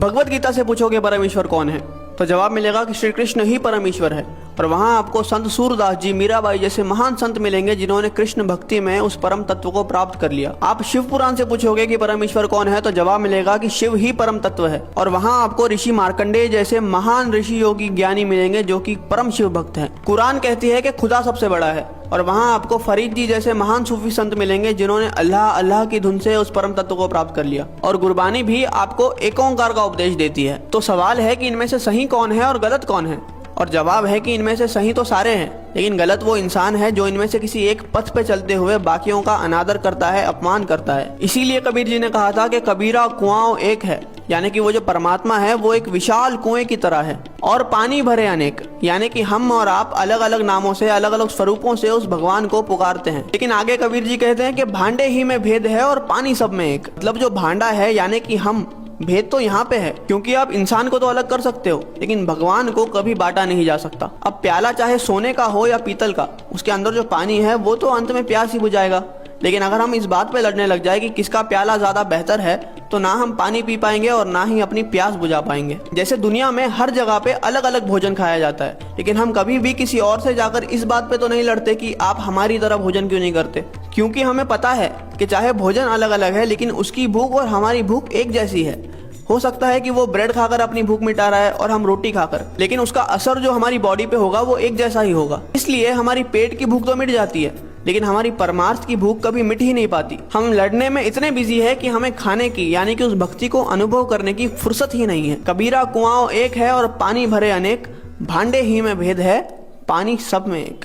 भगवत गीता से पूछोगे परमेश्वर कौन है, तो जवाब मिलेगा कि श्री कृष्ण ही परमेश्वर है। और वहाँ आपको संत सूरदास जी, मीराबाई जैसे महान संत मिलेंगे जिन्होंने कृष्ण भक्ति में उस परम तत्व को प्राप्त कर लिया। आप शिव पुराण से पूछोगे कि परमेश्वर कौन है, तो जवाब मिलेगा कि शिव ही परम तत्व है। और वहाँ आपको ऋषि मार्कंडेय जैसे महान ऋषि योगी ज्ञानी मिलेंगे जो कि परम शिव भक्त हैं। कुरान कहती है कि खुदा सबसे बड़ा है। और वहाँ आपको फरीद जी जैसे महान सूफी संत मिलेंगे जिन्होंने अल्लाह अल्लाह की धुन से उस परम तत्व को प्राप्त कर लिया। और गुरबानी भी आपको एक ओंकार का उपदेश देती है। तो सवाल है कि इनमें से सही कौन है और गलत कौन है, और जवाब है कि इनमें से सही तो सारे हैं, लेकिन गलत वो इंसान है जो इनमें से किसी एक पथ पे चलते हुए बाकियों का अनादर करता है, अपमान करता है। इसीलिए कबीर जी ने कहा था कि कबीरा कुआं एक है, यानी कि वो जो परमात्मा है वो एक विशाल कुएं की तरह है और पानी भरे अनेक, यानी कि हम और आप अलग अलग नामों से, अलग अलग स्वरूपों से उस भगवान को पुकारते हैं। लेकिन आगे कबीर जी कहते हैं कि भांडे ही में भेद है और पानी सब में एक। मतलब जो भांडा है यानी कि हम, भेद तो यहाँ पे है, क्योंकि आप इंसान को तो अलग कर सकते हो लेकिन भगवान को कभी बांटा नहीं जा सकता। अब प्याला चाहे सोने का हो या पीतल का, उसके अंदर जो पानी है वो तो अंत में प्यास ही बुझाएगा। लेकिन अगर हम इस बात पे लड़ने लग जाए कि किसका प्याला ज्यादा बेहतर है, तो ना हम पानी पी पाएंगे और ना ही अपनी प्यास बुझा पाएंगे। जैसे दुनिया में हर जगह पे अलग अलग भोजन खाया जाता है, लेकिन हम कभी भी किसी और से जाकर इस बात पे तो नहीं लड़ते कि आप हमारी तरह भोजन क्यों नहीं करते, क्योंकि हमें पता है कि चाहे भोजन अलग अलग है लेकिन उसकी भूख और हमारी भूख एक जैसी है। हो सकता है कि वो ब्रेड खाकर अपनी भूख मिटा रहा है और हम रोटी खाकर, लेकिन उसका असर जो हमारी बॉडी पे होगा वो एक जैसा ही होगा। इसलिए हमारी पेट की भूख तो मिट जाती है लेकिन हमारी परमार्थ की भूख कभी मिट ही नहीं पाती। हम लड़ने में इतने बिजी है कि हमें खाने की, यानी कि उस भक्ति को अनुभव करने की फुर्सत ही नहीं है। कबीरा कुआं एक है और पानी भरे अनेक, भांडे ही में भेद है, पानी सब में एक।